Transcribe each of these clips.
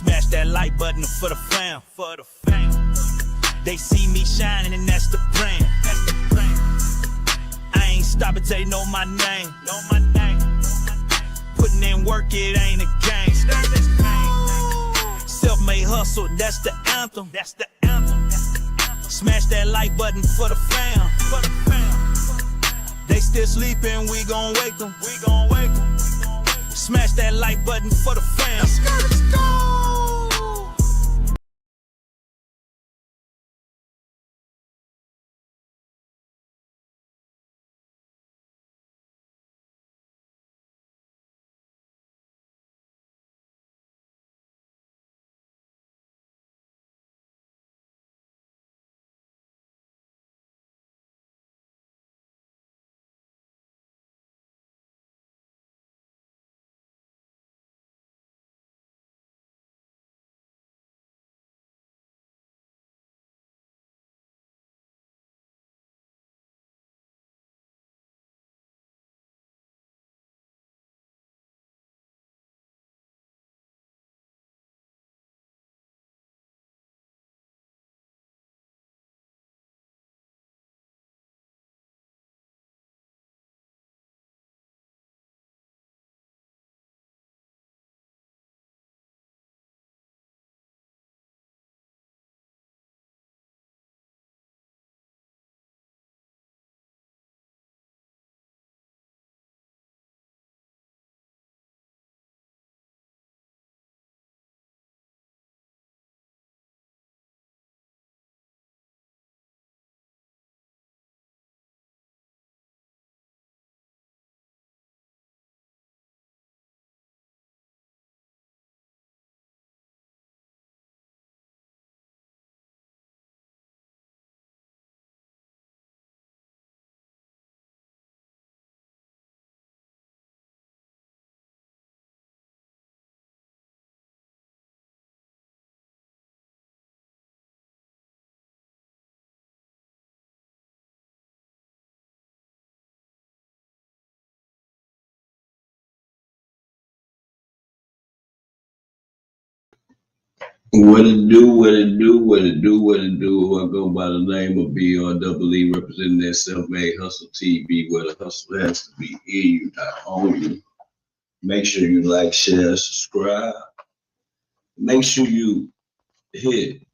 Smash that like button for the fam, for the fam. They see me shining and that's the brand. I ain't stopping till they know my name. Putting in work, it ain't a game. Self-made hustle, that's the anthem. Smash that like button for the fam. They still sleeping, we gon' wake them. Smash that like button for the fam. Let's go. What it do? I go by the name of BREE, representing that Self-Made Hustle TV, where the hustle has to be in you, not on you. Make sure you like, share, subscribe. Make sure you hit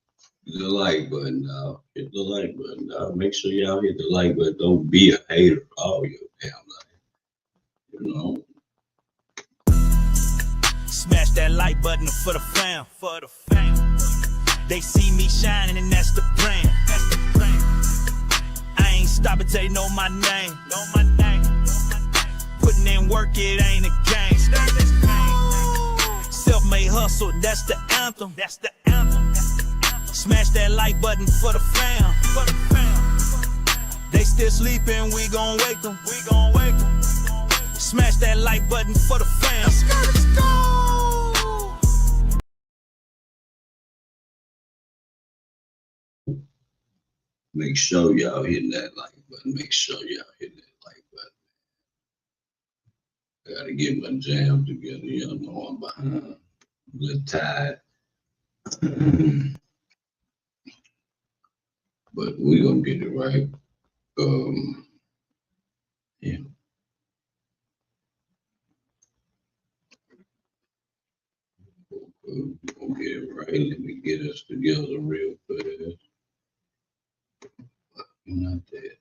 the like button now. Hit the like button now. Make sure y'all hit the like button. Don't be a hater all your damn life. You know? Smash that like button for the fam, for the fam. They see me shining and that's the brand. I ain't stopping till they know my name. Putting in work, it ain't a game. Self-made hustle, that's the anthem. Smash that like button for the fam. They still sleeping, we gon' wake them. Smash that like button for the fam. Let's go. Make sure y'all hitting that like button. Make sure y'all hitting that like button. I gotta get my jam together. Y'all know I'm behind. A little tired. But we gonna get it right. Yeah. We're gonna get it right. Let me get us together real fast. Not that.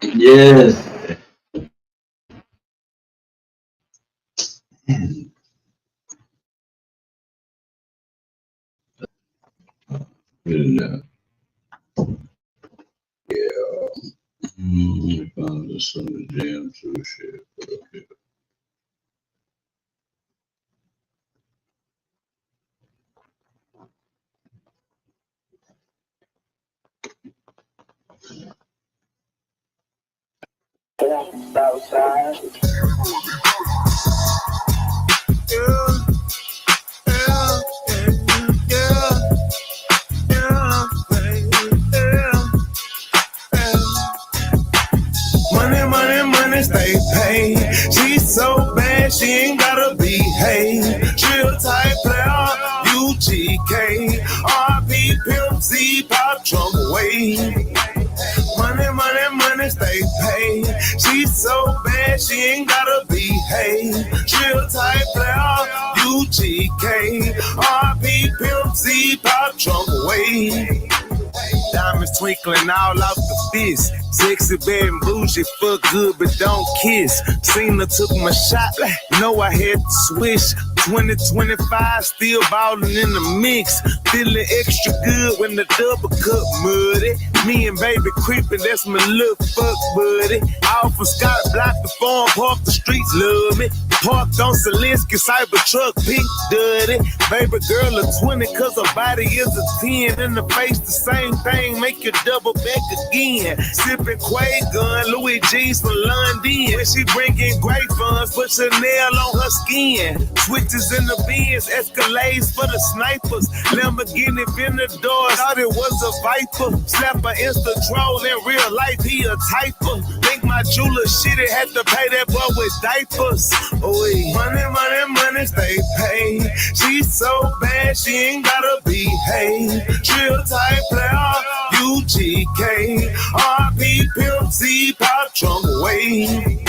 Yes. Yeah. Found some jam to shit. Okay. Southside. Money, money, money, stay paid. She's so bad, she ain't gotta behave. Drill type player, UGK, RP, Pimp C, Pop, Trump, Wade. Money, money, money, stay paid. She's so bad, she ain't gotta behave. Drill type player, UGK, RP, Pimp C, Pop, Trump, Wade. Diamonds twinkling all off the fist. Sexy, bad and bougie, fuck good, but don't kiss. Cena took my shot, know I had to switch. 2025, still ballin' in the mix. Feeling extra good when the double cup muddy. Me and baby creepin', that's my little fuck buddy. All from Scott Block the farm, park the streets, love me. Parked on Zelensky, Cybertruck, pink dirty. Baby girl a 20, cause her body is a 10. In the face, the same thing, make you double back again. Sippin' Quagon, Louis G's from London. When she bring in great funds, put Chanel on her skin. Switches in the Benz, Escalades for the snipers. Lamborghini Venador, thought it was a Viper. Slap her Insta troll, in real life he a typer. Think my jeweler shit, it had to pay that boy with diapers. Money, money, money, stay paid. She's so bad, she ain't gotta behave. Drill type player, UGK, RP, Pimp C, Pop, Trump, Wade.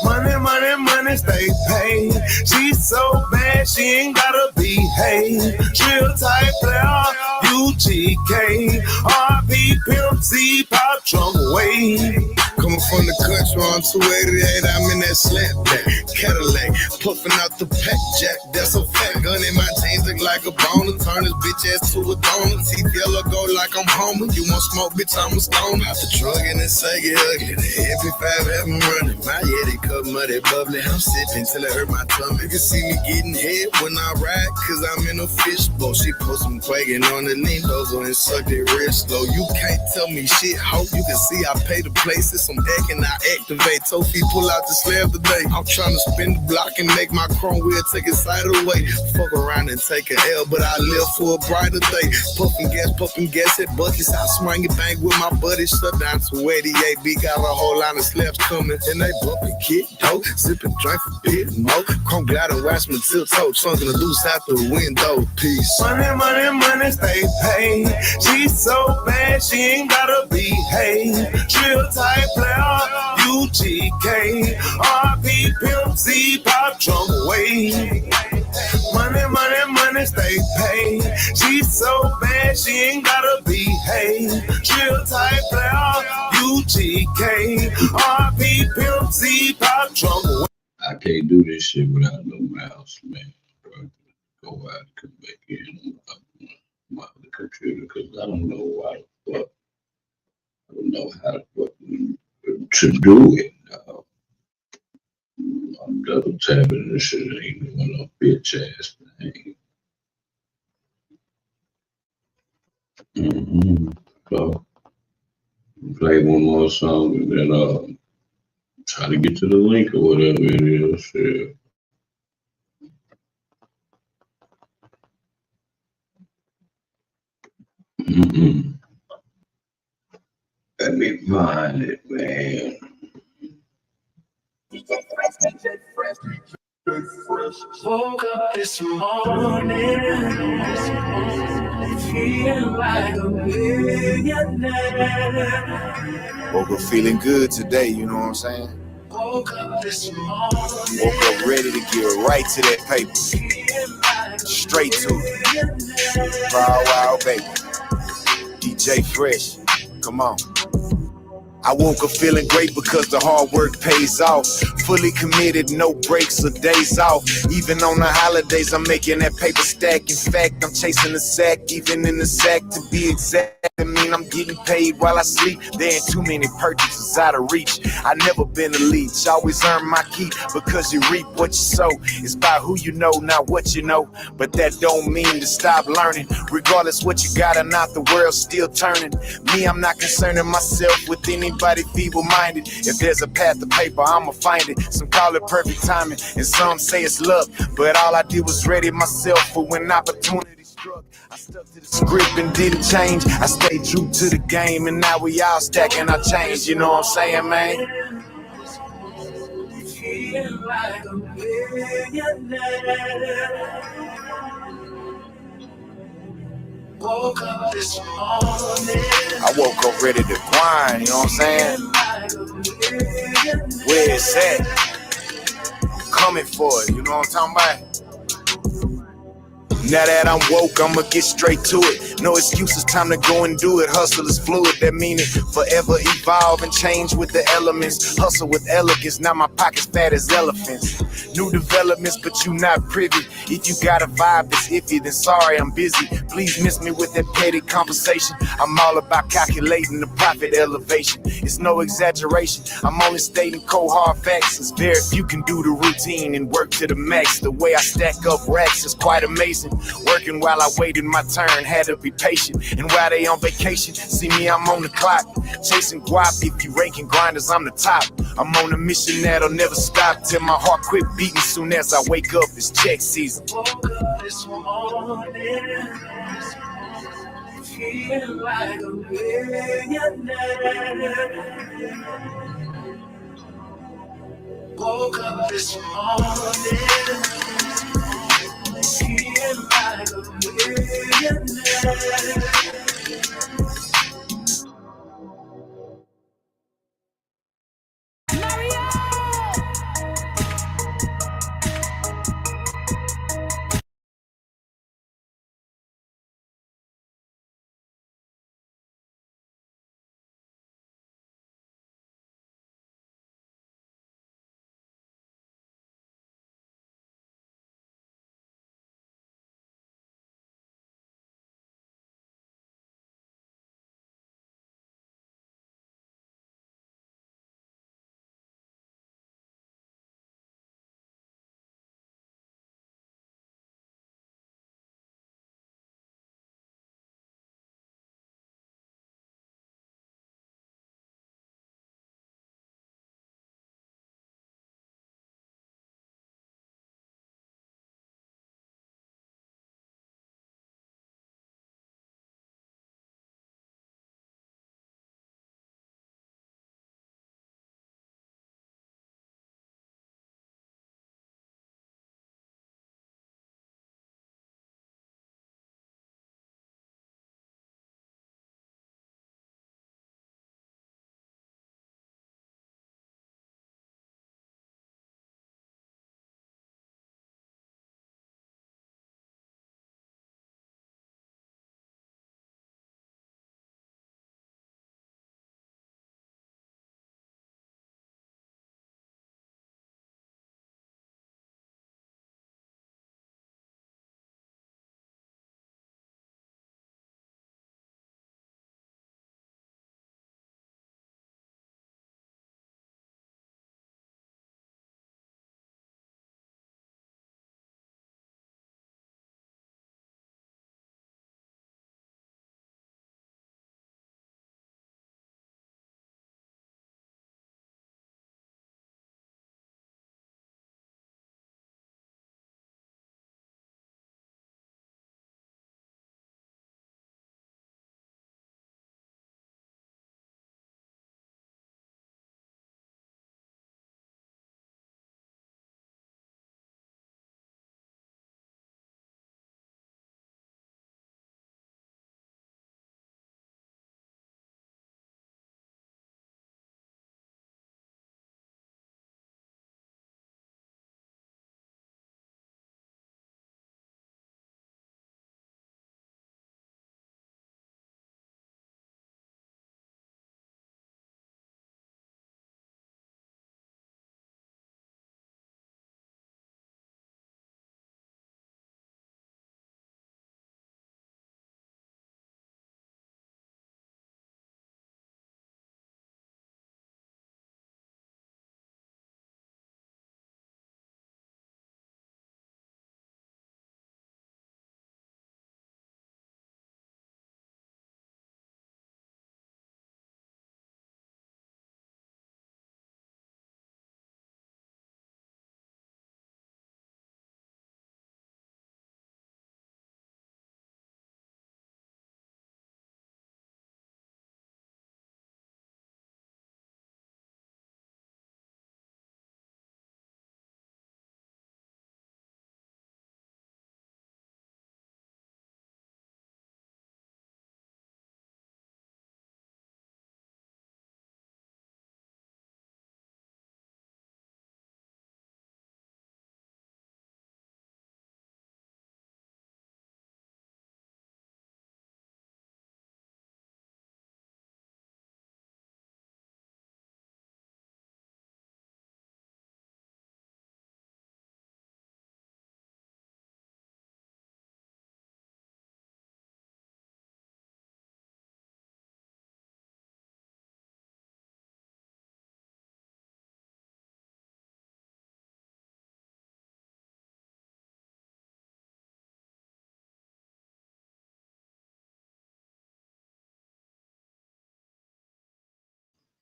Money, money, money, stay paid. She's so bad, she ain't gotta behave. Drill type player, UGK, RP, Pimp C, Pop, Trump, Wade. Coming from the country on 288, I'm in that slapback Cadillac, puffing out the pack jack. That's a fact. Gun in my jeans look like a boner. Turn this bitch ass to a donor. Teeth yellow go like I'm homer. You want smoke, bitch? I'm a stoner. Out the drug and then say it ugly. The heavy 5 have me running. My Yeti cup muddy bubbly. I'm sipping till it hurt my tummy. You can see me getting head when I ride, cause I'm in a fishbowl. She put some quaking on the Nindozo and suck that wrist slow. You can't tell me shit, ho. You can see I pay the places. Some deck and I activate. Tofi pull out the slab today. I'm trying to spin the block and make my chrome wheel take its side away. Fuck around and take an L, but I live for a brighter day. Puffin' gas at buckets. I swing it bang with my buddies. Shut down to 88. B got a whole line of slaps coming. And they bumpin' kid dope. Sippin' drink for beer and mo. Chrome glide and watch my tilt toe. Chunkin' the loose out the window. Peace. Money, money, money, stay paid. She's so bad, she ain't gotta behave. Drill type player, UGK, RP, Pimp C, Pop, Trump, Wade. Money, money, money, stay paid. She's so bad, she ain't gotta behave. Drill type player, UGK, RP, Pimp C, Pop, Trump, Wade. I can't do this shit without no mouse, man. Go out and come back in on my other computer, because I don't know why the fuck. I don't know how the fuck to do it. I'm double tapping this shit, ain't doing no bitch ass thing. So play one more song and then try to get to the link or whatever it is. Shit. Let me find it, man. Woke up this morning, feeling like a millionaire. Woke up feeling good today, you know what I'm saying? Woke up this morning, Woke up ready to get right to that paper. Straight to it. Proud Wild Baby. DJ Fresh. Come on. I woke up feeling great because the hard work pays off. Fully committed, no breaks or days off. Even on the holidays, I'm making that paper stack. In fact, I'm chasing the sack, even in the sack to be exact. That mean I'm getting paid while I sleep. There ain't too many purchases out of reach. I never been a leech, always earn my keep, because you reap what you sow. It's by who you know, not what you know. But that don't mean to stop learning. Regardless what you got or not, the world's still turning. Me, I'm not concerning myself with anybody feeble-minded. If there's a path to paper, I'ma find it. Some call it perfect timing, and some say it's luck. But all I did was ready myself for when opportunity struck. I stuck to the script and didn't change. I stayed true to the game, and now we all stacking our change. You know what I'm saying, man? Feel like a millionaire. Woke up this morning. I woke up ready to grind, you know what I'm saying? Where it's at? I'm coming for it, you know what I'm talking about? Now that I'm woke, I'ma get straight to it. No excuses, time to go and do it. Hustle is fluid, that mean it forever evolve and change with the elements. Hustle with elegance, now my pockets fat as elephants. New developments, but you not privy. If you got a vibe that's iffy, then sorry, I'm busy. Please miss me with that petty conversation. I'm all about calculating the profit elevation. It's no exaggeration, I'm only stating cold hard facts. It's very few can do the routine and work to the max. The way I stack up racks is quite amazing. Working while I waited my turn, had to be patient. And while they on vacation, see me, I'm on the clock. Chasing guap, if you ranking grinders, I'm the top. I'm on a mission that'll never stop till my heart quit beating. Soon as I wake up, it's check season. Woke up this morning, feel like a millionaire. Woke up this morning, feel like a millionaire.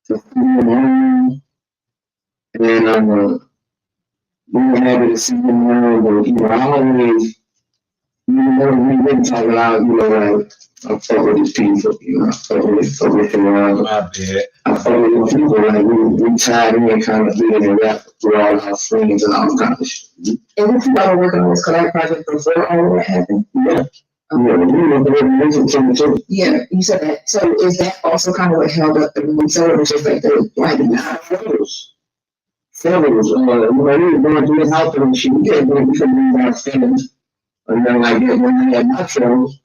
and we were happy to see him around, but, you know, I always, even though we didn't talk about, you know, like, I fuck with these people, you know, I fuck with them, My bad. I fuck with them people, like, we tied in kind of being in rap through all our friends and all kind of shit. And we keep on working on this collab project before all that happened. Yeah. Yeah, you said that. So is that also kind of what held up the release, or was just like the photos? You know, we were going through his house and shit, yeah, but we couldn't leave our feelings. And then like that, when I had my shows,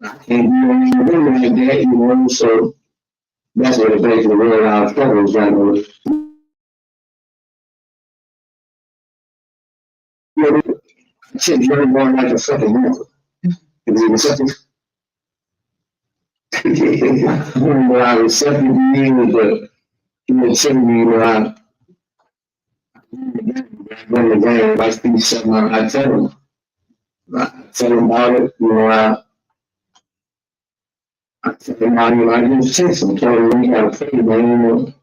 I can't do anything like that, you know, so that's what it basically was, our struggles right away. Shit, you're going like a fucking monster. Is it something? I was sucking to you, but he was telling me, you know, I run the game, I speak something, I tell him. I tell him about it, you know, I tell him about it, you know, I just text him, tell him we gotta play, man, you know,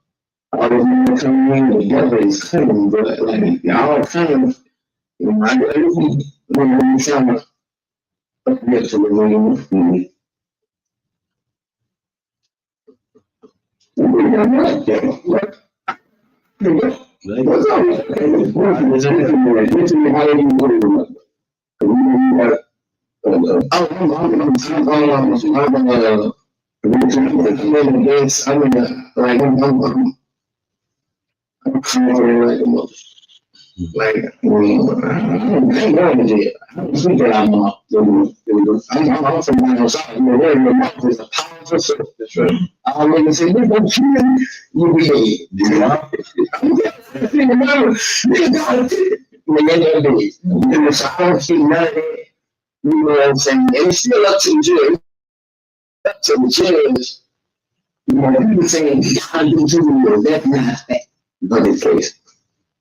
all this money coming in together is coming, but like, y'all kind of, you know, I usually, when we try to get to the money, Like, I'm going to jail. I'm thinking I'm from my side. You know, where your mouth is a powerful source. That's right. All niggas say, look, don't kill me, you be dead. You know? Nigga got it. Nigga got it. You know, so I don't see none of that. You know what I'm saying? And it's still up to the jury. Up to the judge. You know, people saying, God, you do me, that's not that. But it's case.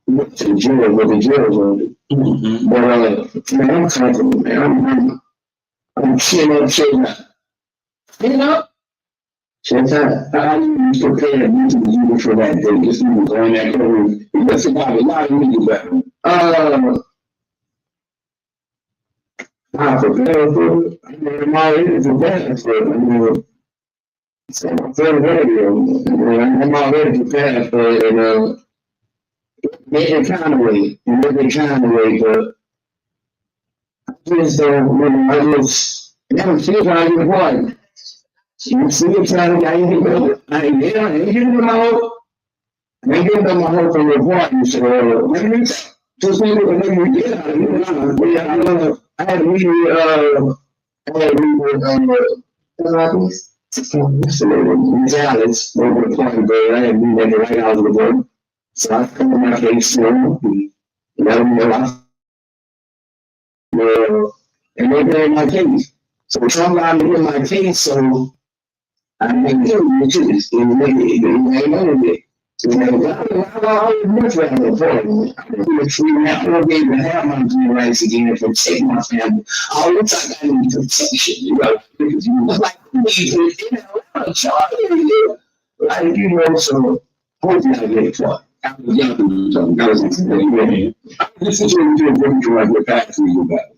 To the jury, what the jury will do. But man, I'm confident, man. I'm chilling up. You know? Sometimes I'm prepared mentally for that day. Just going that courtroom. It's about a lot of niggas better. I'm prepared for it. I mean, I'm already prepared for it. I mean, so I'm very ready. I'm already prepared for it. And, Maybe kind of way, but I just don't, I just, never feel like you're one. You see it trying to, I ain't getting my hope. I ain't getting my hope from your partner, so, just maybe we get out of here. I had a meeting with, Dallas, over the point, but I had a meeting at the right house with them. So I come to my case, you know, let them know and they're in my case. So Trump allowed me in my case, so I didn't do it, and they know it. So I always much rather avoid it. I don't even have my green rights again to protect my family. All the time I need protection, you know, because you know, like, you know, I'm charging you. Like, you know, so hopefully I get it for I was young, so that was exciting. This is what we do when you like get back to you about.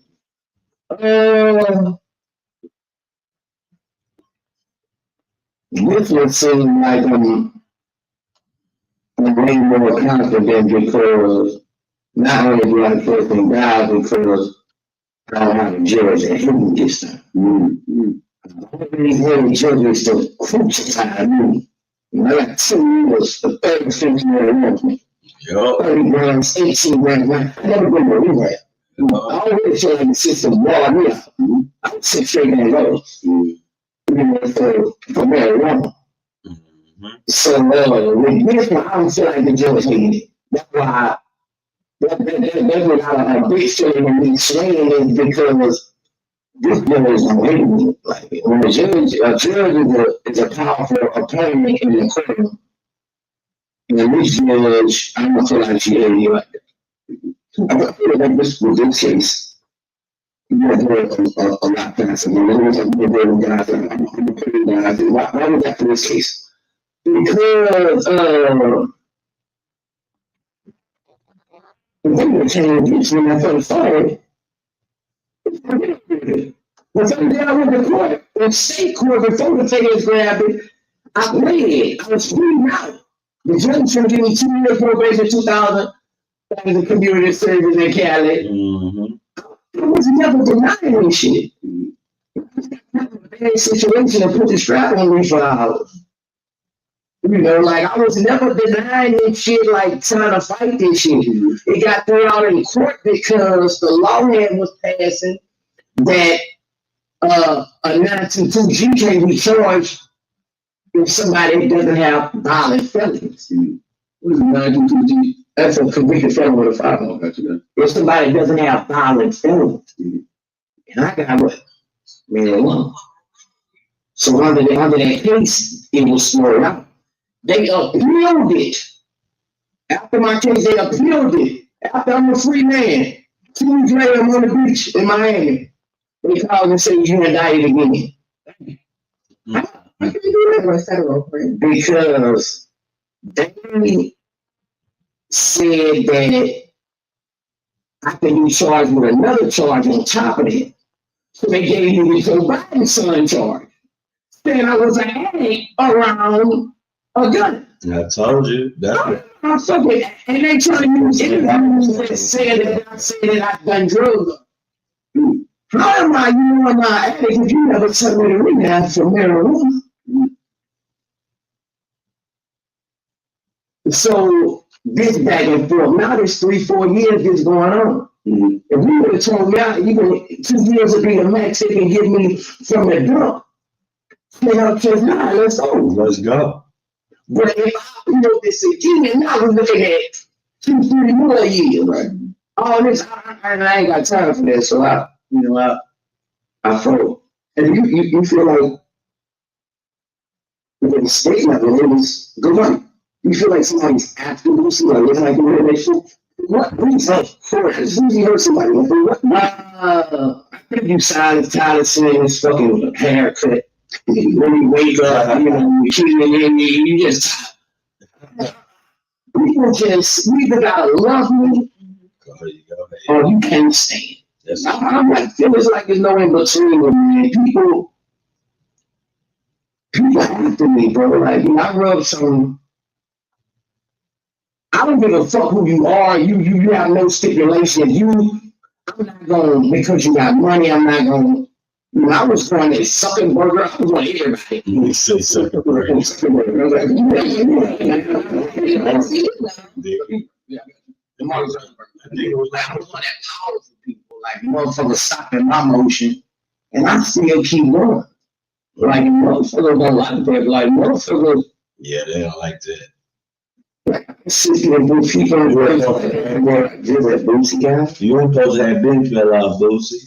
This would seem like I'm way more confident because not only do I trust in God, because I don't have a judge at him this time. These little judges to crucify me. I got 2 years for 36 years. 30 grams, 18 grams. I never been to rehab. I always feel like the system walled me out. I'm 6 years old. You know, for marijuana. So, with this one, I don't feel like the judge hated it. That's why, that's what I big feeling of me saying is because this judge don't hate me. Like, when a judge is a powerful opponent in the court. And this judge, I don't feel like she hated me like that. I feel like this was this case. You know, a lot faster. When there was a good guy, I'm putting down. I said, why was that for this case? because they were changing this when I first started. But then I went to court, in state court, before the feds grabbed it, I played. I was reading out. The judge should give me 2 years probation, 2000, as a community service in Cali. I was never denying this shit. Bad situation and put the strap on me for hours. You know, like I was never denying this shit, like trying to fight this shit. It got thrown out in court because the law was passing that a 922G can be charged if somebody doesn't have violent felonies. What is a 922G? That's a convicted felon with a firearm. If somebody doesn't have violent felonies, and I got what? Man, so under that case, it was thrown out. They appealed it. After my case, they appealed it. After I'm a free man, 2 weeks later, I'm on the beach in Miami. They called and said, you indicted again. How can you do that with federal court? Because they said that I could be charged with another charge on top of it. So they gave me the Joe Biden son charge. Then I was an addict around a gun. I told you that. I'm fucking, and they try to use interviews that say that I've done drugs. How am I, I'm not addict if you never took me to rehab for marijuana? So this back and forth. Now there's 3-4 years this going on. If you would have told me even 2 years would be the max they can give me from the dump, then I'll just let's go. Let's go. But if I appeal this again, now we're looking at 2-3 more years, right? All this, I ain't got time for that, so I froze. And you feel like with the state level, it was good money. You feel like somebody's after you, like it's like a relation. What reason for it? You hurt somebody? I think you tired of seeing this fucking haircut. When you wake up, you just people just either gotta love me or you can't stand. I'm like, feels like there's no in between with me. People after me, bro. Like, I rub some. I don't give a fuck who you are. You have no stipulation. I'm not going because you got money. I'm not going. I was going to sucking burger. I was going to everybody. You say sucking burger. I was like, I think it was like I was one of that powerful people, like motherfuckers stopping my motion, and I still keep going. Like motherfuckers don't like that. Like motherfuckers. Yeah, they don't like that. Sitting and do people and that Boosie guy. You weren't supposed to have been fell off, Boosie.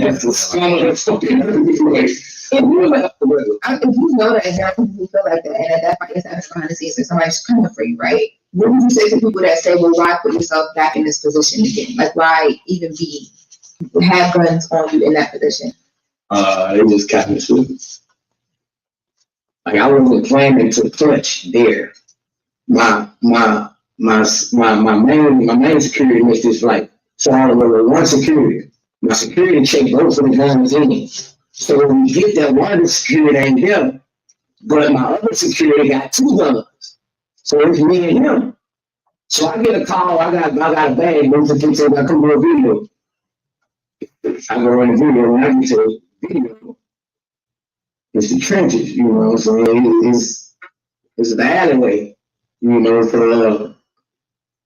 That's the scum of the fucking if you know that exactly people feel like that, and at that point, it's not behind the scenes, so somebody's coming for you, right? What would you say to people that say, well, why put yourself back in this position again? Like, why even have guns on you in that position? It was kind of stupid. Like I wasn't planning to touch there. My main security missed this flight. So I remember one security. My security checked both of the guns in me. So when we get that one security ain't there, but my other security got 2 guns. So it's me and him. So I get a call, I got a bag, those are things that I come to a video. I go run a video and I get to a video. It's the trenches, so it's the alleyway, so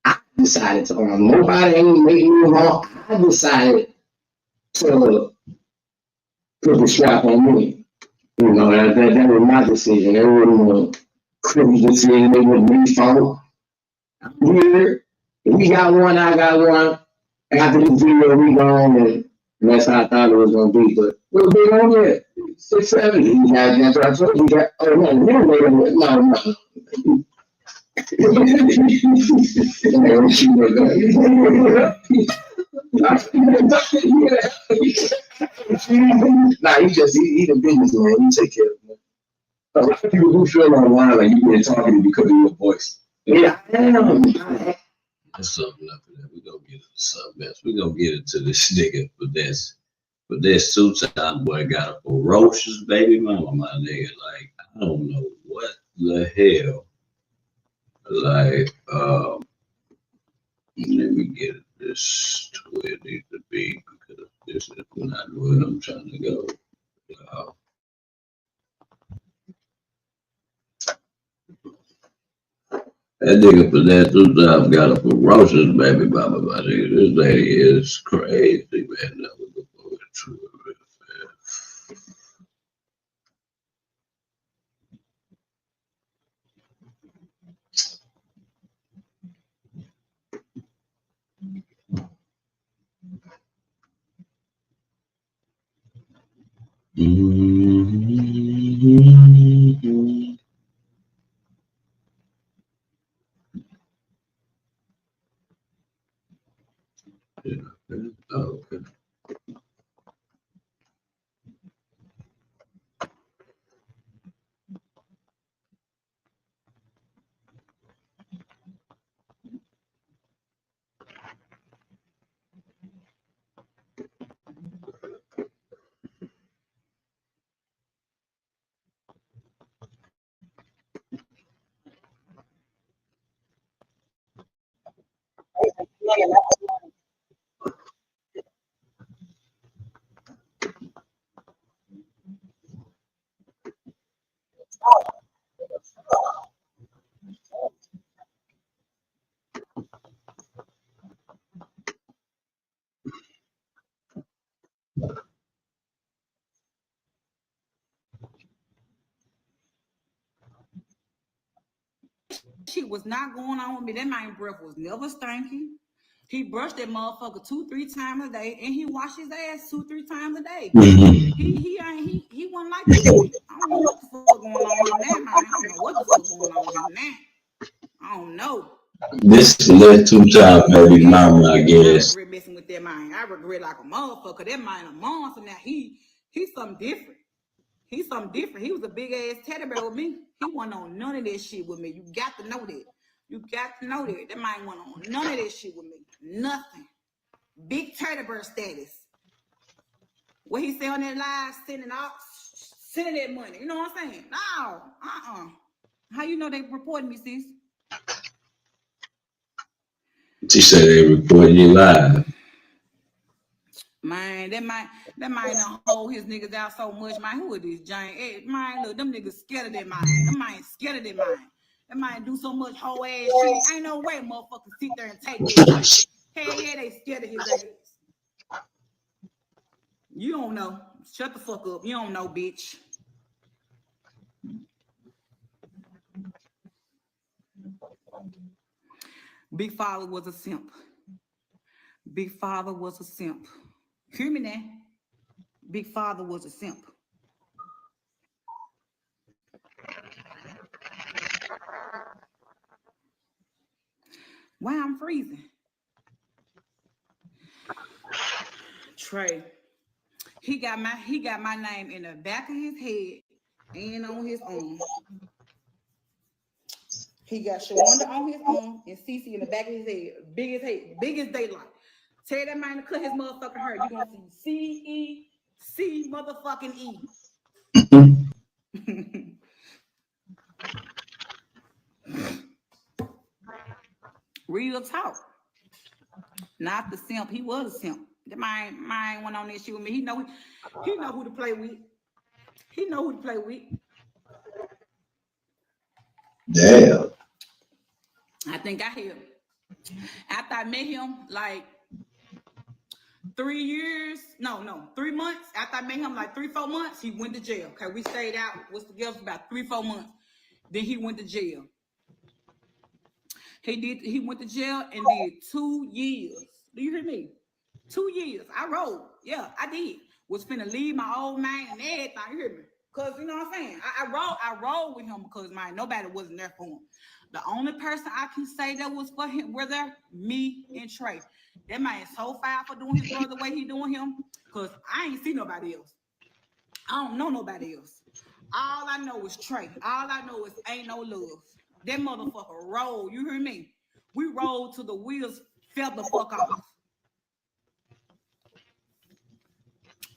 I decided to, nobody ain't making me wrong, I decided to put the strap on me, that was my decision, that wasn't a criminal decision, they wasn't me fault. I'm here, if we got one, I got one, after this video, we gone, and that's how I thought it was going to be, but we'll be on there. 670. That's what I told you. Oh, no. Nah, he the business man. He take care of him. A lot of people who feel online like you've been talking because of your voice. Yeah, I am. That's something up there. We're gonna get into something else. We're gonna get into this nigga but this 2-time boy got a ferocious baby mama, my nigga. Like, I don't know what the hell. Like, let me get this to where it needs to be because this is not where I'm trying to go. That nigga for that 2-time got a ferocious baby mama, my nigga. This lady is crazy, man. That was the poetry real fast. Yeah, okay. Shit was not going on with me. That man's breath was never stinky. He brushed that motherfucker 2-3 times a day, and he washed his ass 2-3 times a day. He wasn't like that with me. I don't know what the fuck going on with him now, man. I don't know what the fuck going on with him now. I don't know. This is that 2-time baby mama, I guess. I regret messing with that man. I regret like a motherfucker. That man a monster now. He's something different. He's something different. He was a big ass teddy bear with me. He wasn't on none of that shit with me. You got to know that. You got to know that. That man wasn't on none of that shit with me. Nothing. Big teddy bear status. What he say on that live, sending that money. You know what I'm saying? No. How you know they reporting me, sis? She said they reporting you live. Man, that might not hold his niggas out so much. Man, who are these giant? Hey, man, look, them niggas scared of that man. Them man scared of that man. That man do so much whole ass shit. Ain't no way motherfuckers sit there and take that. Hell yeah, they scared of his ass. You don't know. Shut the fuck up. You don't know, bitch. Big Father was a simp. Big Father was a simp. Hear me now. Big Father was a simp. Why I'm freezing? Trey. He got my name in the back of his head and on his arm. He got Shawanda on his arm and Cece in the back of his head. Big as daylight. Tell that man to cut his motherfucking hair. You're gonna see C motherfucking E. Real talk. Not the simp. He was a simp. That man went on this shit with me. He know who to play with. He know who to play with. Damn. I think I hear. After I met him, like 3 months. After I met him, like 3-4 months, he went to jail. Okay, we stayed out, was together for about 3-4 months. Then he went to jail. He went to jail and did 2 years. Do you hear me? 2 years. I rolled. Yeah, I did. Was finna leave my old man and everything. You hear me? Cause you know what I'm saying? I rolled with him because nobody wasn't there for him. The only person I can say that was for him were there, me and Trey. That man is so fire for doing his brother the way he doing him. Cause I ain't see nobody else. I don't know nobody else. All I know is Trey. All I know is ain't no love. That motherfucker rolled. You hear me? We rolled till the wheels fell the fuck off.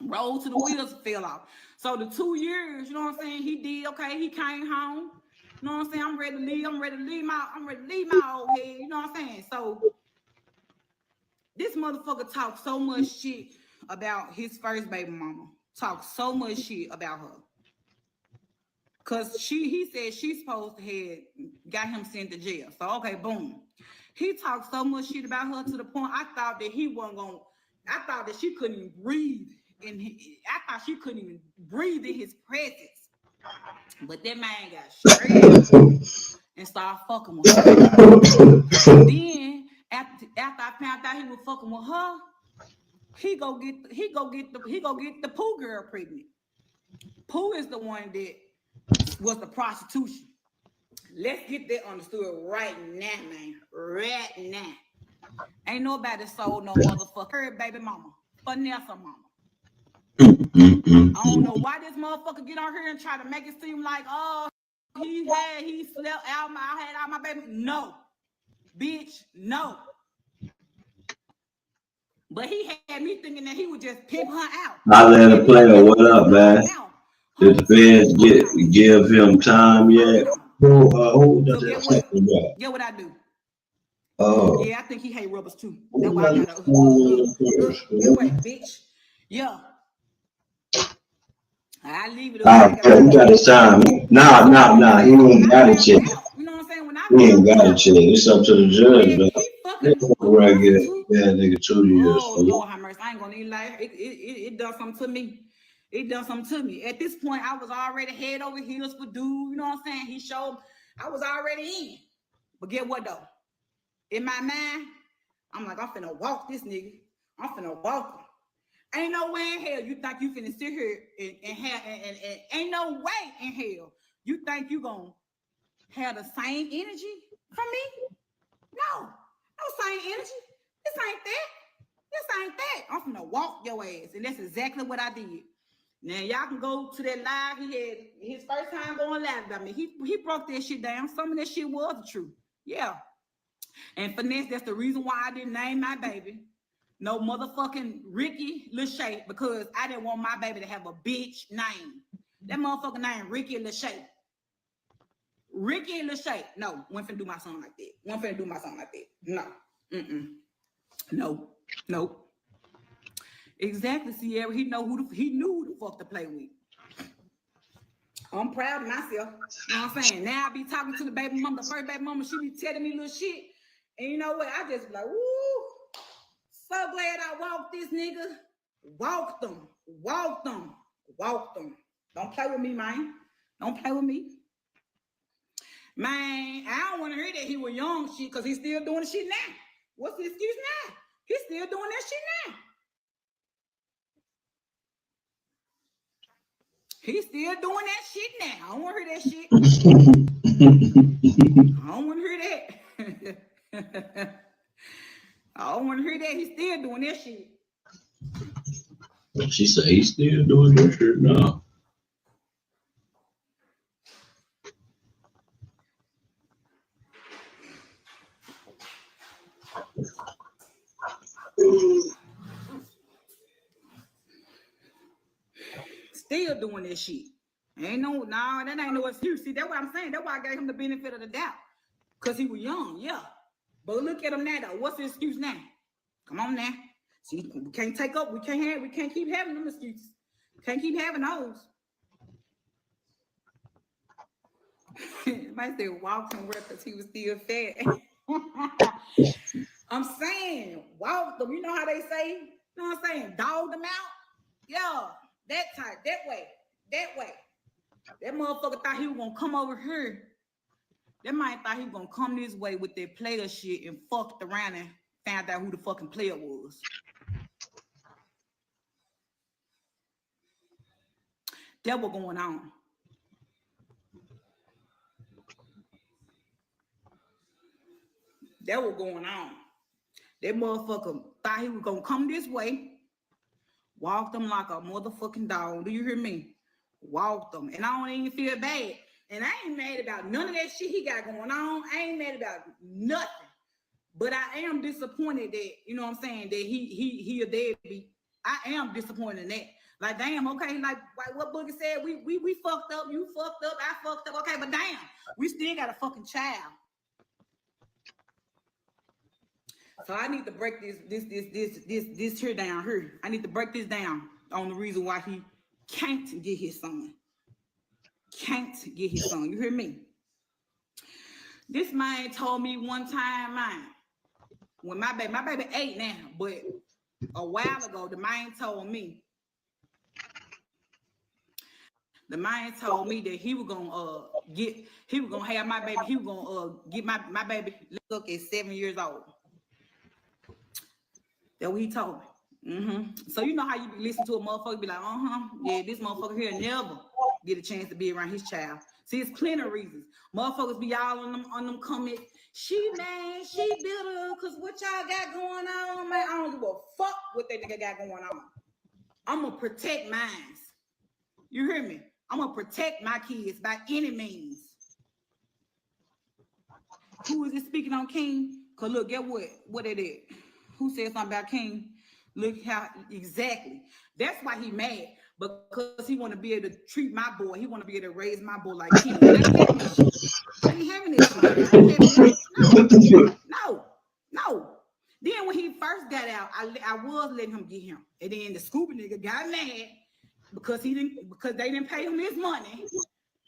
Rolled till the wheels fell off. So the 2 years, you know what I'm saying? He did okay. He came home. You know what I'm saying? I'm ready to leave. I'm ready to leave my old head. You know what I'm saying? So this motherfucker talked so much shit about his first baby mama. Talked so much shit about her. Cause he said she's supposed to have got him sent to jail. So okay, boom. He talked so much shit about her to the point I thought that he wasn't gonna. I thought that she couldn't even breathe. I thought she couldn't even breathe in his presence. But that man got straight and started fucking with her. Then after I found out he was fucking with her, he go get the Pooh girl pregnant. Pooh is the one that was the prostitution. Let's get that understood right now, man. Right now. Ain't nobody sold no motherfucker baby mama. Vanessa mama. I don't know why this motherfucker get on here and try to make it seem like, oh, he slept out I had out my baby. No. Bitch, no. But he had me thinking that he would just pimp her out. I let a player, what up, man? Did the feds give him time yet? Who does that? Get what I do. Oh. Yeah, I think he hate rubbers too. That's why I gotta wait, bitch. Yeah. I leave it up. He got his time. Nah. He ain't got it yet. You know what I'm saying? When I He ain't got it yet. It's up to the judge, man. He fucking right here. Yeah, nigga, 2 years. Oh, Lord have mercy. I ain't gonna even lie. It done something to me. It done something to me. At this point, I was already head over heels for dude. You know what I'm saying? He showed I was already in. But get what though? In my mind, I'm like, I'm finna walk this nigga. I'm finna walk him. Ain't no way in hell you think you finna sit here and ain't no way in hell you think you gonna have the same energy from me? No same energy. This ain't that. I'm finna walk your ass. And that's exactly what I did. Now y'all can go to that live. He had his first time going live about me. He broke that shit down. Some of that shit was the truth. Yeah. And finesse, that's the reason why I didn't name my baby no motherfucking Ricky Lachey, because I didn't want my baby to have a bitch name. That motherfucking name, Ricky Lachey. Ricky Lachey. No, wasn't finna do my son like that. No. No. Exactly, Sierra. He knew who the fuck to play with. I'm proud of myself. You know what I'm saying? Now I be talking to the baby mama, the first baby mama, she be telling me little shit. And you know what? I just be like, woo. So glad I walked this nigga. Walked them. Don't play with me, man. Don't play with me. Man, I don't want to hear that he was young shit because he's still doing the shit now. What's the excuse now? He's still doing that shit now. He's still doing that shit now. I don't want to hear that shit. I don't want to hear that. I don't want to hear that. He's still doing that shit. She said he's still doing that shit now. Still doing that shit. That ain't no excuse. See, that's what I'm saying. That's why I gave him the benefit of the doubt. Because he was young, yeah. But look at him now, though. What's the excuse now? Come on now. See, we can't keep having them excuses. Can't keep having those. Might say walked him because he was still fat. I'm saying, walk them. You know how they say? You know what I'm saying? Dog them out? Yeah, that type, that way. That motherfucker thought he was gonna come over here. That man thought he was gonna come this way with that player shit and fucked around and found out who the fucking player was. That was going on. That was going on. That motherfucker thought he was gonna come this way, walked him like a motherfucking dog. Do you hear me? walked him, and I don't even feel bad. And I ain't mad about none of that shit he got going on. I ain't mad about nothing. But I am disappointed that, you know what I'm saying, that he a deadbeat. I am disappointed in that. Like, damn, okay, like what Boogie said, we fucked up, you fucked up, I fucked up, okay, but damn, we still got a fucking child. So I need to break this here down here. I need to break this down on the reason why he can't get his son. Can't get his son. You hear me? This man told me one time, man, when my baby 8 now, but a while ago, the man told me that he was gonna have my baby, he was gonna get my baby look at 7 years old. That's what he told me. So you know how you listen to a motherfucker be like, yeah, this motherfucker here never get a chance to be around his child. See, it's plenty of reasons. Motherfuckers be all on them comments. She mad, she bitter, cause what y'all got going on, man? I don't give a fuck what that nigga got going on. I'm gonna protect mine. You hear me? I'm gonna protect my kids by any means. Who is it speaking on King? Cause look, get what it is. Who said something about King? Look how exactly. That's why he mad, because he want to be able to treat my boy. He want to be able to raise my boy like King. I ain't having this shit. No. Then when he first got out, I was letting him get him, and then the Scooby nigga got mad because they didn't pay him his money.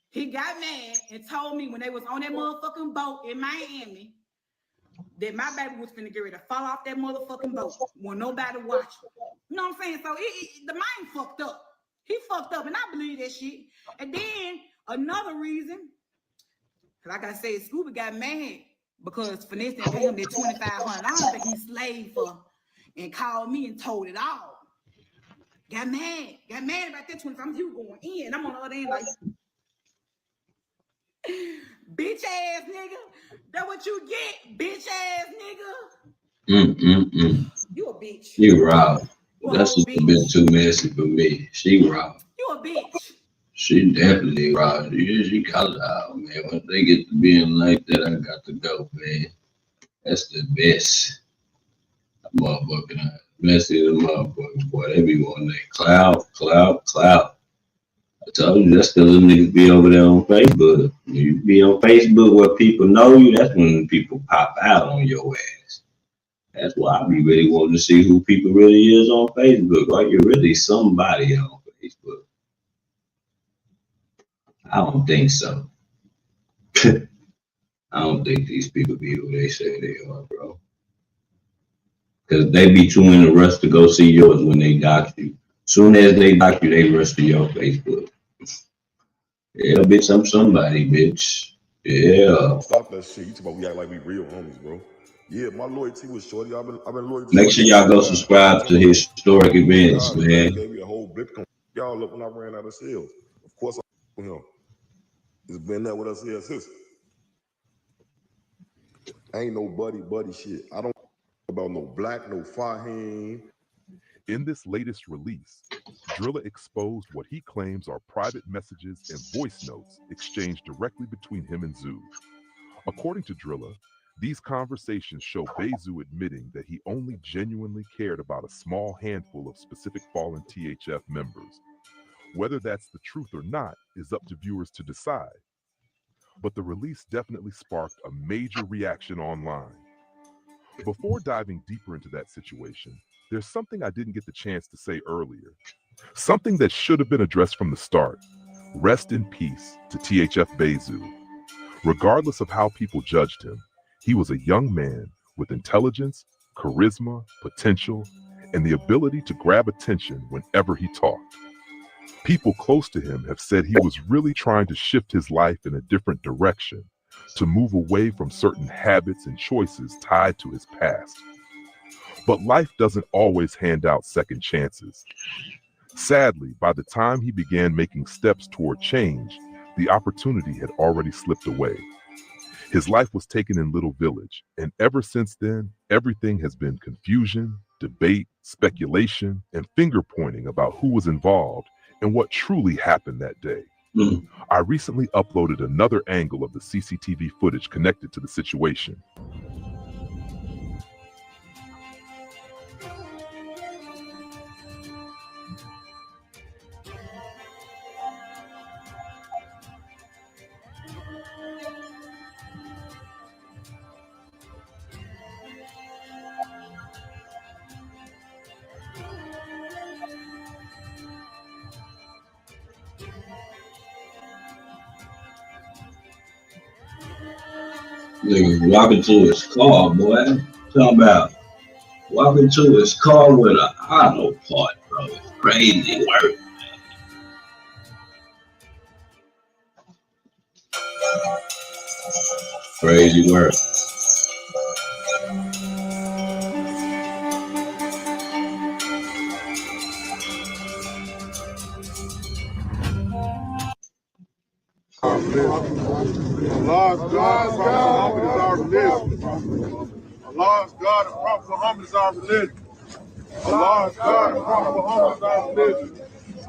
He got mad and told me when they was on that motherfucking boat in Miami that my baby was finna get ready to fall off that motherfucking boat when nobody watching. You know what I'm saying? So the mind fucked up. He fucked up, and I believe that shit. And then another reason, like I said, Scooby got mad because Finesse didn't pay him that $2,500 that he slaved for, and called me and told it all. Got mad about that $25. He was going in. I'm on the other end like, bitch ass nigga. That what you get, bitch ass nigga. You a bitch. You robbed. That's just a bit too messy for me. She robbed. You a bitch. She definitely robbed. She got it out, man. When they get to being like that, I got to go, man. That's the best. Motherfucking messy the motherfucking boy. They be wanting that clout. I told you that's because them niggas be over there on Facebook. You be on Facebook where people know you, that's when people pop out on your ass. That's why I be really wanting to see who people really is on Facebook. Are you really somebody on Facebook? I don't think so. I don't think these people be who they say they are, bro. Because they be too in a rush to go see yours when they dox you. Soon as they dox you, they rush to your Facebook. Yeah, bitch, I'm somebody, bitch. Yeah. Stop that shit. You talk about we act like we real homies, bro. Yeah, my loyalty was shorty. I've been loyal to Make sure y'all go subscribe to historic events, man. Gave me a whole blip. Y'all look when I ran out of sales. Of course, I with him. It's been there with us here since. Ain't no buddy shit. I don't about no Black, no Fahim. In this latest release, Drilla exposed what he claims are private messages and voice notes exchanged directly between him and Zoo. According to Drilla, these conversations show Bezu admitting that he only genuinely cared about a small handful of specific fallen THF members. Whether that's the truth or not is up to viewers to decide. But the release definitely sparked a major reaction online. Before diving deeper into that situation, there's something I didn't get the chance to say earlier. Something that should have been addressed from the start. Rest in peace to THF Bezu. Regardless of how people judged him, he was a young man with intelligence, charisma, potential, and the ability to grab attention whenever he talked. People close to him have said he was really trying to shift his life in a different direction, to move away from certain habits and choices tied to his past. But life doesn't always hand out second chances. Sadly, by the time he began making steps toward change, the opportunity had already slipped away. His life was taken in Little Village, and ever since then, everything has been confusion, debate, speculation, and finger-pointing about who was involved and what truly happened that day. I recently uploaded another angle of the CCTV footage connected to the situation. Nigga walking to his car, boy. Talking about walking to his car with an auto part, bro. It's crazy work. Crazy work. Allah's God, Prophet Muhammad is our religion. Allah's God and Prophet Muhammad is our religion.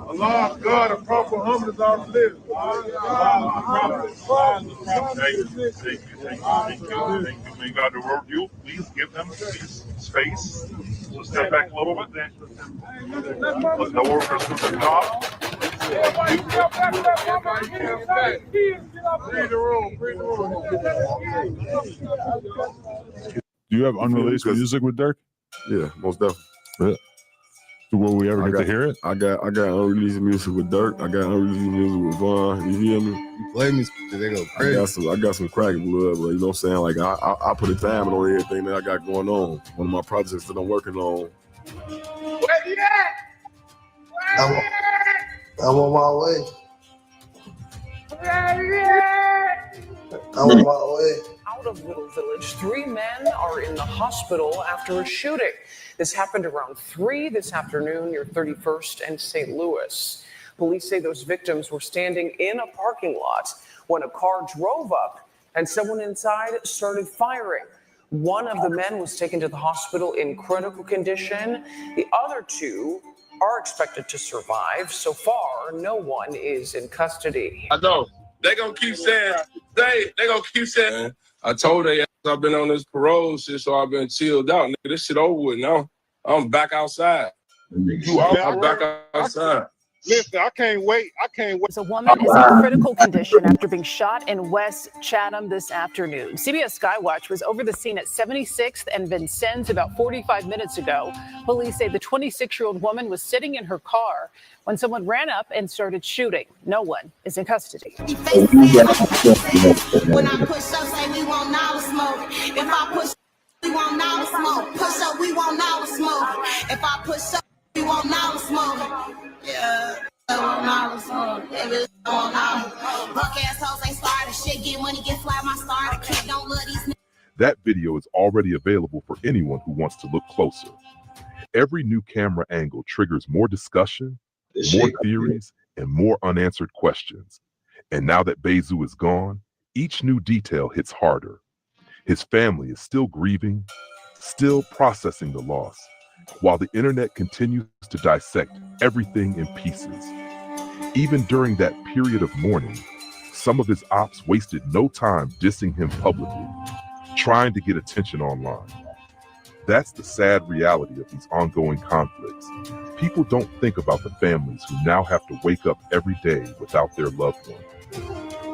Allah's God and Prophet Muhammad is our religion. Allah's God and Prophet Muhammad is our religion. Thank you. May God reward you. Please give them space. So step back a little bit. Let the workers do their job. Do you have unreleased music with Dirk? Yeah, most definitely. Yeah. Will we ever get to hear it? I got unreleased music with Dirk. I got unreleased music with Vaughn. You hear me? You play me, they go crazy. I got some cracking blood, but you know what I'm saying? Like I put a time on everything that I got going on. One of my projects that I'm working on. Where you at? I'm on my way. I'm on my way. Out of Little Village, 3 men are in the hospital after a shooting. This happened around 3 this afternoon near 31st and St. Louis. Police say those victims were standing in a parking lot when a car drove up and someone inside started firing. One of the men was taken to the hospital in critical condition. The other 2 are expected to survive. So far, no one is in custody. I know. They gonna keep saying, they gonna keep saying, I told her I've been on this parole shit, so I've been chilled out. Nigga, this shit over with now. I'm back outside. I'm back outside. Listen, I can't wait. A woman is in critical condition after being shot in West Chatham this afternoon. CBS Skywatch was over the scene at 76th and Vincennes about 45 minutes ago. Police say the 26-year-old woman was sitting in her car when someone ran up and started shooting. No one is in custody. When I push up, say we want now to smoke. If I push, we want now to smoke. Push up, we want now to smoke. If I push up, we want now to smoke. Yeah, now to smoke. Buck ass hoes ain't started shit. Get money, get fly, my starter kid. Don't love these. That video is already available for anyone who wants to look closer. Every new camera angle triggers more discussion, more theories, and more unanswered questions. And now that Bezu is gone, each new detail hits harder. His family is still grieving, still processing the loss, while the internet continues to dissect everything in pieces. Even during that period of mourning, some of his ops wasted no time dissing him publicly, trying to get attention online. That's the sad reality of these ongoing conflicts. People don't think about the families who now have to wake up every day without their loved one.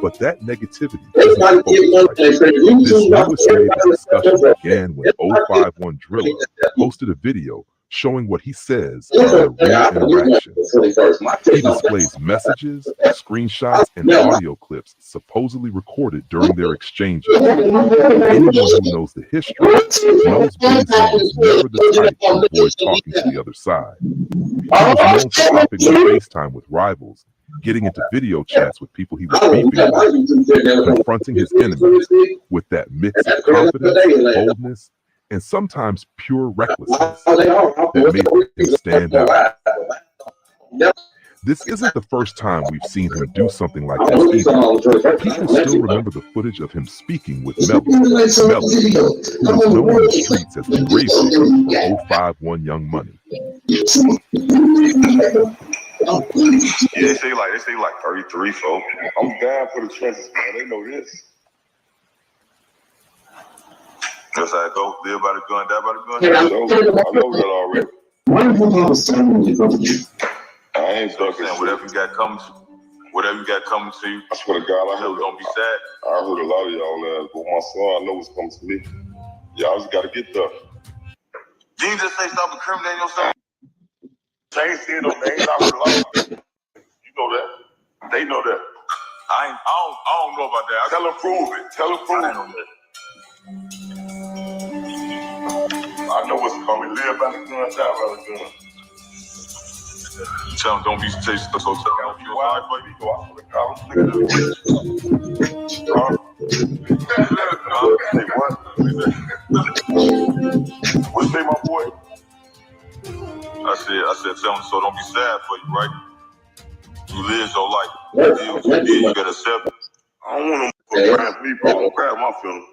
But that negativity isn't focused right. This newest wave of discussion began when 051 Driller posted a video showing what he says are their real interactions. He displays messages, screenshots, and audio clips supposedly recorded during their exchanges. Anyone who knows the history knows Bezu was never the type to avoid talking to the other side. He was known for hopping on FaceTime with rivals, getting into video chats with people he was beefing with, confronting his enemies with that mix of confidence, boldness, and sometimes pure recklessness that made him stand out. This isn't the first time we've seen him do something like this either. People still remember the footage of him speaking with Melly, who was known in the streets as the grave digger for 051 Young Money. they say like 33, folks. I'm down for the trenches, man. They know this. That's how I go. Live by the gun, die by the gun. I know that already. What if I was telling you? I ain't stuck in whatever you got coming to you. I swear to God, I heard. Don't be sad. I heard a lot of y'all ass, but my son, I know what's coming to me. Y'all just gotta get there. You ain't just say stop incriminating yourself. I ain't saying no names. I heard a lot of them. You know that. They know that. I don't know about that. Tell them prove it. Tell them prove it. I know what's coming. Live by the gun, die by the gun. Tell them don't be so tell them you alive, baby. Go out for the college. Say what? What say, my boy? I said, tell them so don't be sad for you, right? You live your life. You gotta accept it. I don't want to grab me, bro. Don't grab my feelings.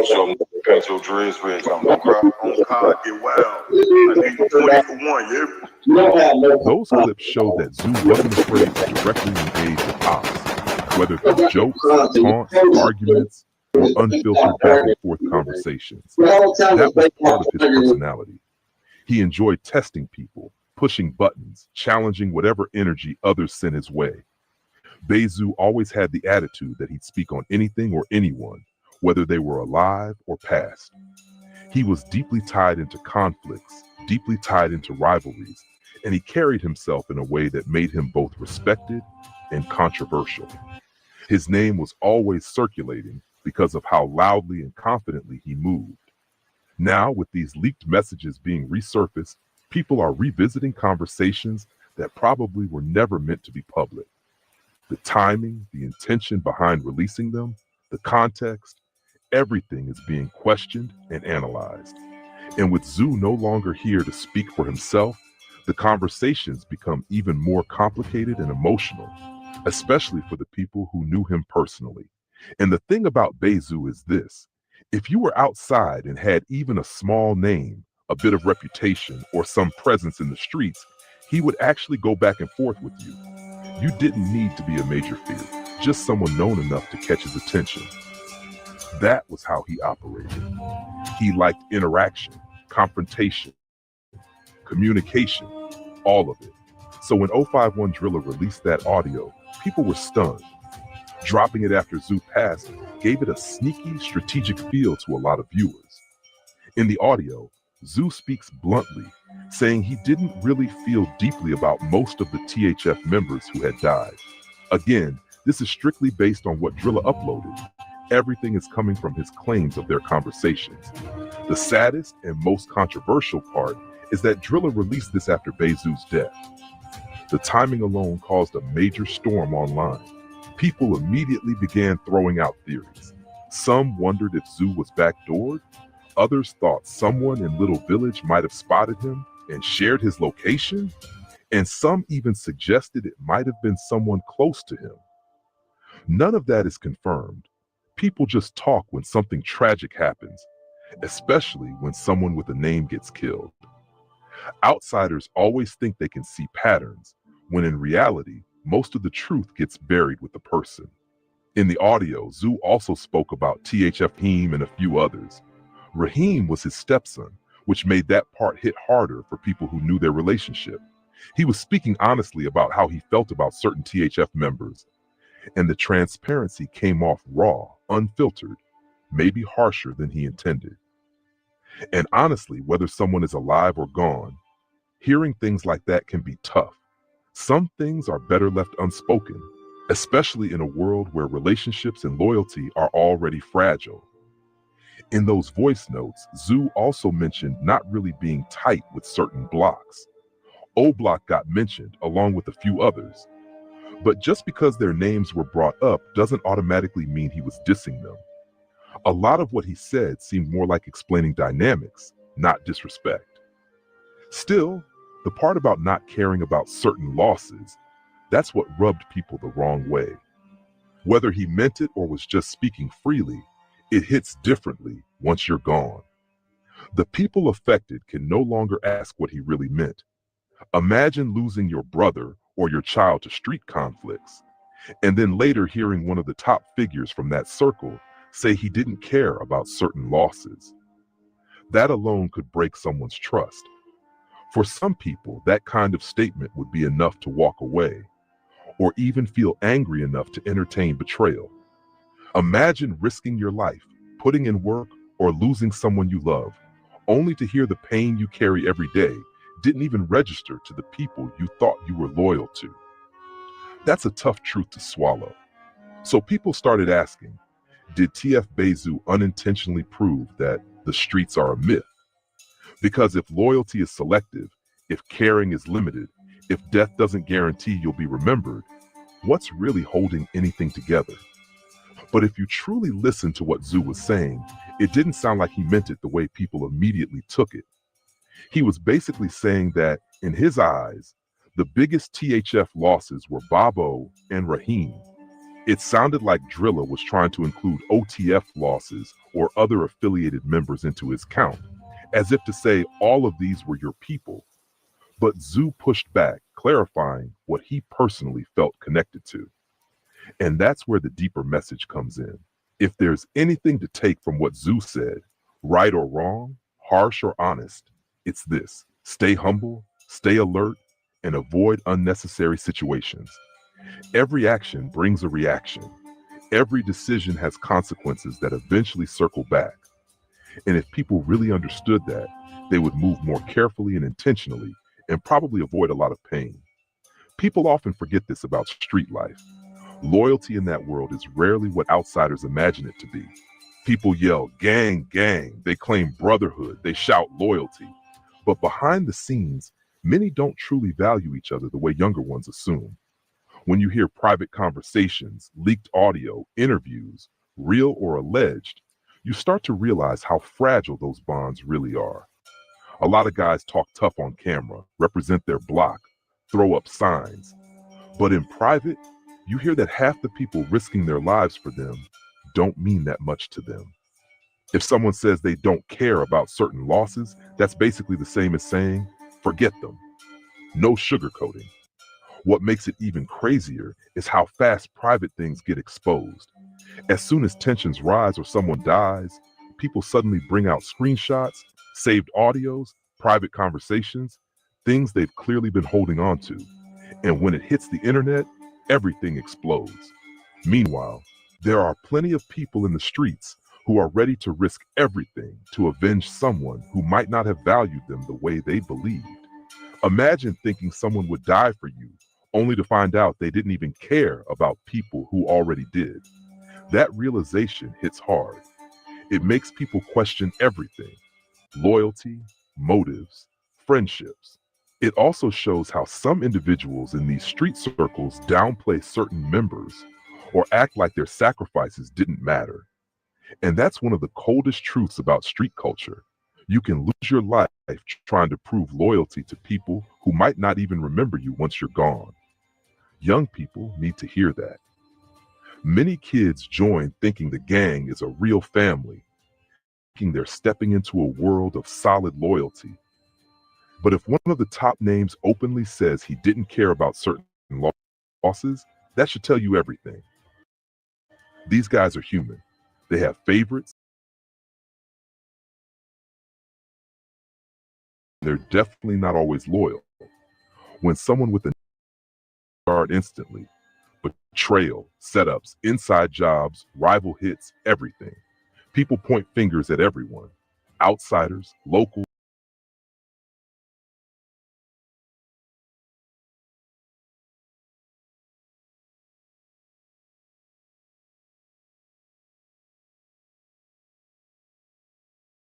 So paint your dreads red. Don't cry. Don't cry. Get wild. I need you 20 for 1, yeah? Those clips show that Zoo wasn't afraid to directly engage with ops, whether through jokes, taunts, arguments, or unfiltered back and forth conversations. That was part of his personality. He enjoyed testing people, pushing buttons, challenging whatever energy others sent his way. Bezu always had the attitude that he'd speak on anything or anyone, whether they were alive or past. He was deeply tied into conflicts, deeply tied into rivalries, and he carried himself in a way that made him both respected and controversial. His name was always circulating because of how loudly and confidently he moved. Now, with these leaked messages being resurfaced, people are revisiting conversations that probably were never meant to be public. The timing, the intention behind releasing them, the context, everything is being questioned and analyzed. And with Zoo no longer here to speak for himself, the conversations become even more complicated and emotional, especially for the people who knew him personally. And the thing about Bezu is this: if you were outside and had even a small name, a bit of reputation, or some presence in the streets, he would actually go back and forth with you. You didn't need to be a major figure, just someone known enough to catch his attention. That was how he operated. He liked interaction, confrontation, communication, all of it. So when 051 Driller released that audio, people were stunned. Dropping it after Zoo passed gave it a sneaky, strategic feel to a lot of viewers. In the audio, Zoo speaks bluntly, saying he didn't really feel deeply about most of the THF members who had died. Again, this is strictly based on what Driller uploaded. Everything is coming from his claims of their conversations. The saddest and most controversial part is that Driller released this after Bezu's death. The timing alone caused a major storm online. People immediately began throwing out theories. Some wondered if Zoo was backdoored. Others thought someone in Little Village might have spotted him and shared his location. And some even suggested it might have been someone close to him. None of that is confirmed. People just talk when something tragic happens, especially when someone with a name gets killed. Outsiders always think they can see patterns, when in reality, most of the truth gets buried with the person. In the audio, Zoo also spoke about THF Rahim and a few others. Rahim was his stepson, which made that part hit harder for people who knew their relationship. He was speaking honestly about how he felt about certain THF members, and the transparency came off raw, unfiltered, maybe harsher than he intended. And honestly, whether someone is alive or gone, hearing things like that can be tough. Some things are better left unspoken, especially in a world where relationships and loyalty are already fragile. In those voice notes, Zoo also mentioned not really being tight with certain blocks. O-Block got mentioned along with a few others. But just because their names were brought up doesn't automatically mean he was dissing them. A lot of what he said seemed more like explaining dynamics, not disrespect. Still, the part about not caring about certain losses, that's what rubbed people the wrong way. Whether he meant it or was just speaking freely, it hits differently once you're gone. The people affected can no longer ask what he really meant. Imagine losing your brother or your child to street conflicts, and then later hearing one of the top figures from that circle say he didn't care about certain losses. That alone could break someone's trust. For some people, that kind of statement would be enough to walk away, or even feel angry enough to entertain betrayal. Imagine risking your life, putting in work, or losing someone you love, only to hear the pain you carry every day didn't even register to the people you thought you were loyal to. That's a tough truth to swallow. So people started asking, did TF Bezu unintentionally prove that the streets are a myth? Because if loyalty is selective, if caring is limited, if death doesn't guarantee you'll be remembered, what's really holding anything together? But if you truly listen to what Zoo was saying, it didn't sound like he meant it the way people immediately took it. He was basically saying that, in his eyes, the biggest THF losses were Babo and Raheem. It sounded like Drilla was trying to include OTF losses or other affiliated members into his count, as if to say all of these were your people. But Zoo pushed back, clarifying what he personally felt connected to. And that's where the deeper message comes in. If there's anything to take from what Zoo said, right or wrong, harsh or honest, it's this: stay humble, stay alert, and avoid unnecessary situations. Every action brings a reaction. Every decision has consequences that eventually circle back. And if people really understood that, they would move more carefully and intentionally, and probably avoid a lot of pain. People often forget this about street life. Loyalty in that world is rarely what outsiders imagine it to be. People yell, gang, gang. They claim brotherhood. They shout loyalty. But behind the scenes, many don't truly value each other the way younger ones assume. When you hear private conversations, leaked audio, interviews, real or alleged, you start to realize how fragile those bonds really are. A lot of guys talk tough on camera, represent their block, throw up signs. But in private, you hear that half the people risking their lives for them don't mean that much to them. If someone says they don't care about certain losses, that's basically the same as saying, forget them. No sugarcoating. What makes it even crazier is how fast private things get exposed. As soon as tensions rise or someone dies, people suddenly bring out screenshots, saved audios, private conversations, things they've clearly been holding on to. And when it hits the internet, everything explodes. Meanwhile, there are plenty of people in the streets who are ready to risk everything to avenge someone who might not have valued them the way they believed. Imagine thinking someone would die for you, only to find out they didn't even care about people who already did. That realization hits hard. It makes people question everything: loyalty, motives, friendships. It also shows how some individuals in these street circles downplay certain members or act like their sacrifices didn't matter. And that's one of the coldest truths about street culture. You can lose your life trying to prove loyalty to people who might not even remember you once you're gone. Young people need to hear that. Many kids join thinking the gang is a real family, thinking they're stepping into a world of solid loyalty. But if one of the top names openly says he didn't care about certain losses, that should tell you everything. These guys are human. They have favorites. They're definitely not always loyal. When someone with a guard instantly, betrayal, setups, inside jobs, rival hits, everything. People point fingers at everyone. Outsiders, locals,